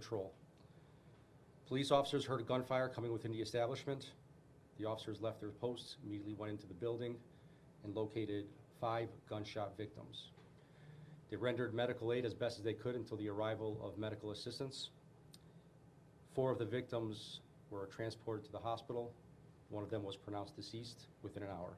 patrol. Police officers heard a gunfire coming within the establishment. The officers left their posts, immediately went into the building, and located 5 gunshot victims. They rendered medical aid as best as they could until the arrival of medical assistance. 4 of the victims were transported to the hospital. 1 of them was pronounced deceased within an hour.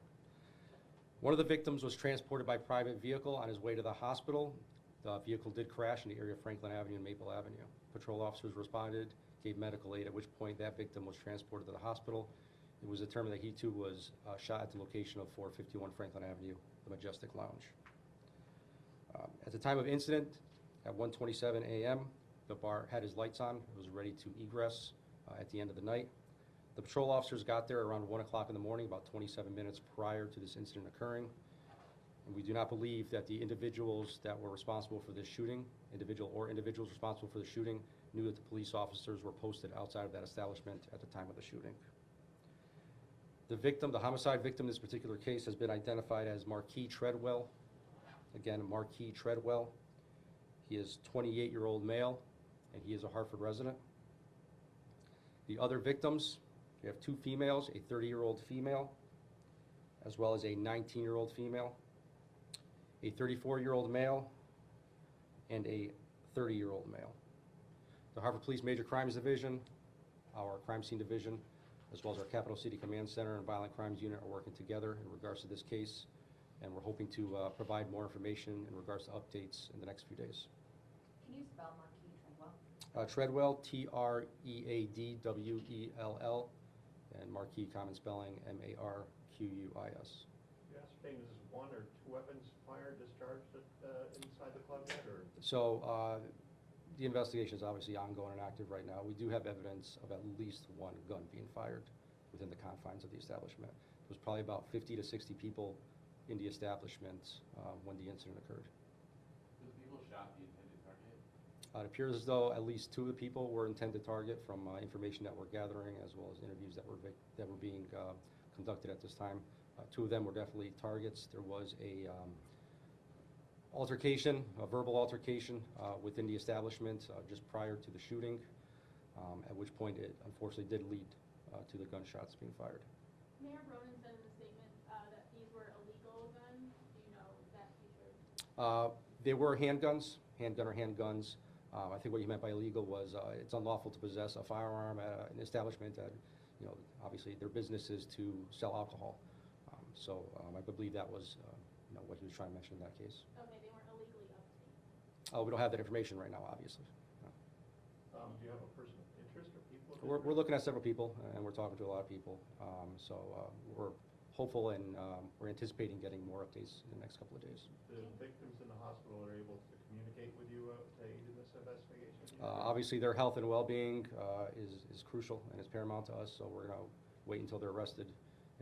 1 of the victims was transported by private vehicle on his way to the hospital. The vehicle did crash in the area of Franklin Avenue and Maple Avenue. Patrol officers responded, gave medical aid, at which point that victim was transported to the hospital. It was determined that he too was shot at the location of 451 Franklin Avenue, the Majestic Lounge. At the time of incident, at 1:27 a.m., the bar had his lights on. It was ready to egress at the end of the night. The patrol officers got there around 1 o'clock in the morning, about 27 minutes prior to this incident occurring. And we do not believe that the individuals that were responsible for this shooting, individuals responsible for the shooting, knew that the police officers were posted outside of that establishment at the time of the shooting. The victim, the homicide victim in this particular case, has been identified as Marquis Treadwell. Again, Marquis Treadwell. He is a 28-year-old male, and he is a Hartford resident. The other victims, we have 2 females, a 30-year-old female, as well as a 19-year-old female, a 34-year-old male, and a 30-year-old male. The Hartford Police Major Crimes Division, our Crime Scene Division, as well as our Capital City Command Center and Violent Crimes Unit are working together in regards to this case, and we're hoping to provide more information in regards to updates in the next few days. Can you spell Marquis Treadwell? Treadwell, Treadwell, and Marquis, common spelling, Marquis. You ascertain is 1 or 2 weapons fired, discharged inside the club yet, or? So the investigation is obviously ongoing and active right now. We do have evidence of at least 1 gun being fired within the confines of the establishment. There was probably about 50 to 60 people in the establishment when the incident occurred. Did the people shot the intended target? It appears as though at least 2 of the people were intended target from information that we're gathering, as well as interviews that were being conducted at this time. 2 of them were definitely targets. There was a altercation, a verbal altercation within the establishment just prior to the shooting, at which point it unfortunately did lead to the gunshots being fired. Mayor Broden said in the statement that these were illegal guns. Do you know that feature? They were handguns, handgun or handguns. I think what he meant by illegal was it's unlawful to possess a firearm at an establishment that, obviously their business is to sell alcohol. So I believe that was what he was trying to mention in that case. Okay, they weren't illegally obtained. We don't have that information right now, obviously. No. Do you have a person of interest or people? We're looking at several people, and we're talking to a lot of people. We're hopeful, and we're anticipating getting more updates in the next couple of days. The victims in the hospital are able to communicate with you to aid in this investigation? Obviously, their health and well-being is crucial and is paramount to us, so we're going to wait until they're arrested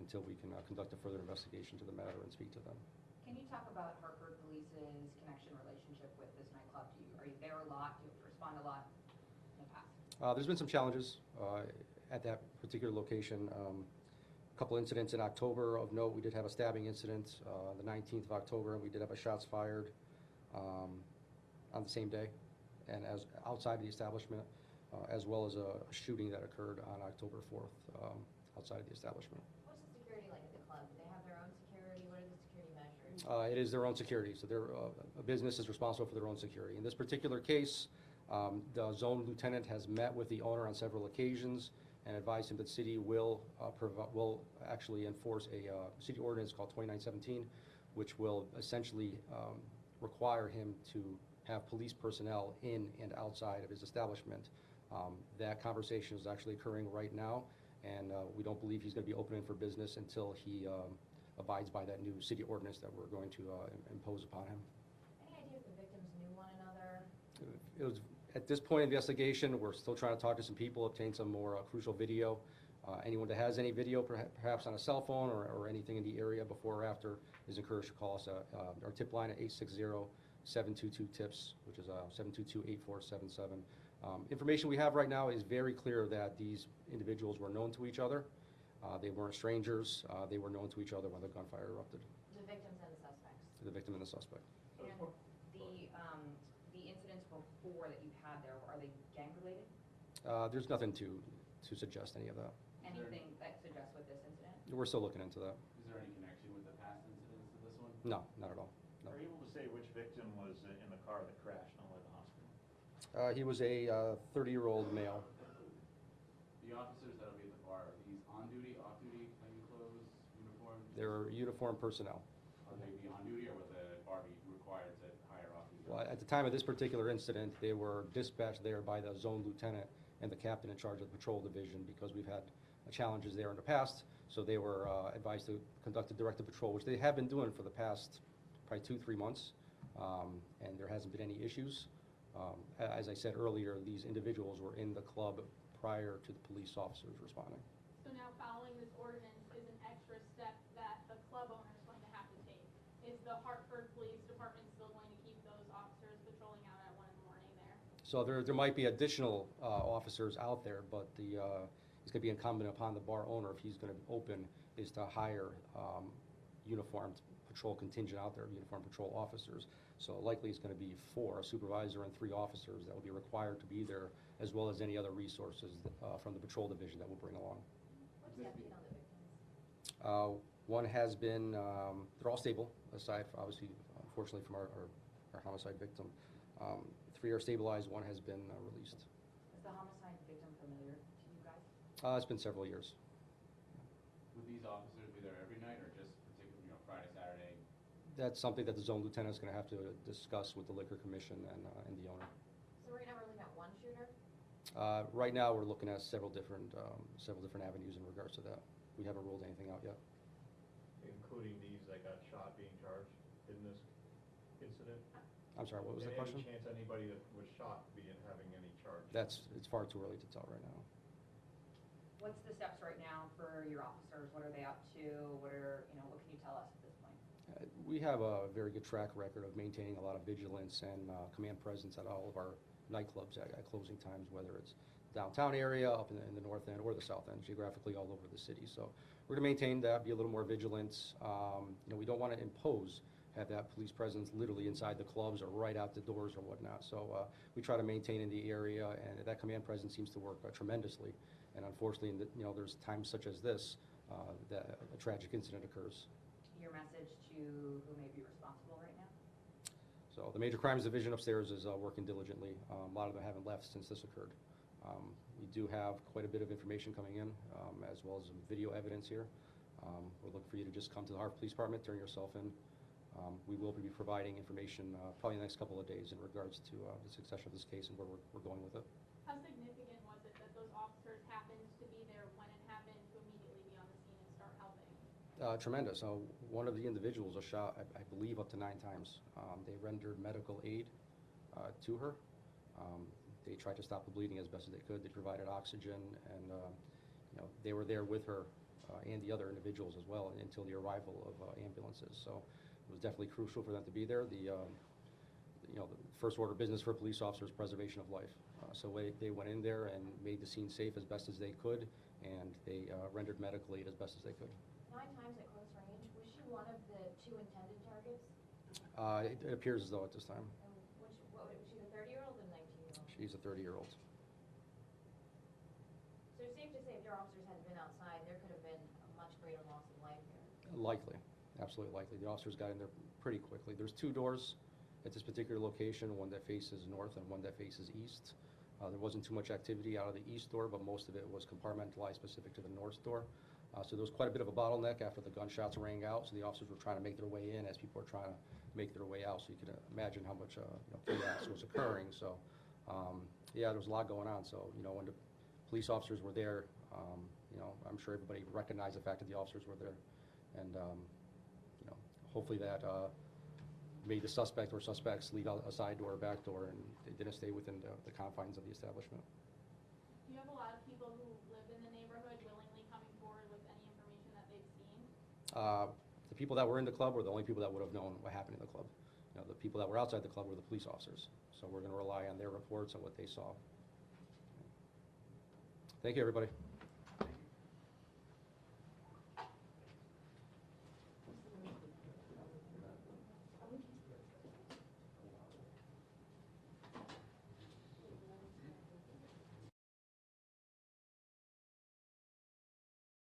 until we can conduct a further investigation to the matter and speak to them. Can you talk about Hartford Police's connection relationship with this nightclub? Are you there a lot? Do you respond a lot in the past? There's been some challenges at that particular location. A couple incidents in October of note. We did have a stabbing incident the 19th of October, and we did have a shots fired on the same day, and as outside of the establishment, as well as a shooting that occurred on October 4th outside of the establishment. What's the security like at the club? Do they have their own security? What are the security measures? It is their own security, so a business is responsible for their own security. In this particular case, the zone lieutenant has met with the owner on several occasions and advised him that the city will actually enforce a city ordinance called 2917, which will essentially require him to have police personnel in and outside of his establishment. That conversation is actually occurring right now, and we don't believe he's going to be opening for business until he abides by that new city ordinance that we're going to impose upon him. Any idea if the victims knew one another? It was, at this point in the investigation, we're still trying to talk to some people, obtain some more crucial video. Anyone that has any video, perhaps on a cell phone or anything in the area before or after, is encouraged to call us. Our tip line at 860-722-TIPS, which is 722-8477. Information we have right now is very clear that these individuals were known to each other. They weren't strangers. They were known to each other when the gunfire erupted. The victims and the suspects? The victim and the suspect. And the incidents before that you've had there, are they gang-related? There's nothing to suggest any of that. Anything that suggests with this incident? We're still looking into that. Is there any connection with the past incidents to this one? No, not at all. No. Are you able to say which victim was in the car that crashed and at the hospital? He was a 30-year-old male. The officers that'll be at the bar, are these on duty, off duty, plain clothes, uniform? They're uniformed personnel. Will they be on duty, or will the bar be required to hire off duty? Well, at the time of this particular incident, they were dispatched there by the zone lieutenant and the captain in charge of the patrol division because we've had challenges there in the past. So they were advised to conduct a directed patrol, which they have been doing for the past probably 2-3 months, and there hasn't been any issues. As I said earlier, these individuals were in the club prior to the police officers responding. So now following this ordinance is an extra step that the club owner is going to have to take. Is the Hartford Police Department still going to keep those officers patrolling out at 1 in the morning there? So there might be additional officers out there, but it's going to be incumbent upon the bar owner, if he's going to open, is to hire uniformed patrol contingent out there, uniformed patrol officers. So likely it's going to be 4, a supervisor and 3 officers that will be required to be there, as well as any other resources from the patrol division that we'll bring along. What's the update on the victims? One has been, they're all stable, aside, obviously, unfortunately, from our homicide victim. 3 are stabilized, 1 has been released. Is the homicide victim familiar to you guys? It's been several years. Would these officers be there every night, or just particularly, Friday, Saturday? That's something that the zone lieutenant is going to have to discuss with the liquor commission and the owner. So right now we're looking at one shooter? Right now, we're looking at several different avenues in regards to that. We haven't ruled anything out yet. Including these that got shot being charged in this incident? I'm sorry, what was the question? Any chance anybody that was shot having any charge? It's far too early to tell right now. What's the steps right now for your officers? What are they up to? What can you tell us at this point? We have a very good track record of maintaining a lot of vigilance and command presence at all of our nightclubs at closing times, whether it's downtown area, up in the north end, or the south end, geographically all over the city. So we're going to maintain that, be a little more vigilant. We don't want to have that police presence literally inside the clubs or right out the doors or whatnot. So we try to maintain in the area, and that command presence seems to work tremendously. And unfortunately, there's times such as this that a tragic incident occurs. Your message to who may be responsible right now? So the Major Crimes Division upstairs is working diligently. A lot of them haven't left since this occurred. We do have quite a bit of information coming in, as well as some video evidence here. We're looking for you to just come to the Hartford Police Department, turn yourself in. We will be providing information probably in the next couple of days in regards to the success of this case and where we're going with it. How significant was it that those officers happened to be there when it happened to immediately be on the scene and start helping? Tremendous. One of the individuals was shot, I believe, up to 9 times. They rendered medical aid to her. They tried to stop the bleeding as best as they could. They provided oxygen, and they were there with her and the other individuals as well until the arrival of ambulances. So it was definitely crucial for them to be there. The first order of business for a police officer is preservation of life. So they went in there and made the scene safe as best as they could, and they rendered medical aid as best as they could. 9 times at close range. Was she one of the 2 intended targets? It appears as though at this time. And was she the 30-year-old or the 19-year-old? She's a 30-year-old. So it's safe to say if your officers hadn't been outside, there could have been a much greater loss of life here. Likely, absolutely likely. The officers got in there pretty quickly. There's 2 doors at this particular location, one that faces north and one that faces east. There wasn't too much activity out of the east door, but most of it was compartmentalized specific to the north door. So there was quite a bit of a bottleneck after the gunshots rang out, so the officers were trying to make their way in as people were trying to make their way out, so you could imagine how much chaos was occurring. So, yeah, there was a lot going on. So, when the police officers were there, I'm sure everybody recognized the fact that the officers were there. And, hopefully that made the suspect or suspects leave out a side door or back door, and they didn't stay within the confines of the establishment. Do you have a lot of people who live in the neighborhood willingly coming forward with any information that they've seen? The people that were in the club were the only people that would have known what happened in the club. The people that were outside the club were the police officers. So we're going to rely on their reports and what they saw. Thank you, everybody.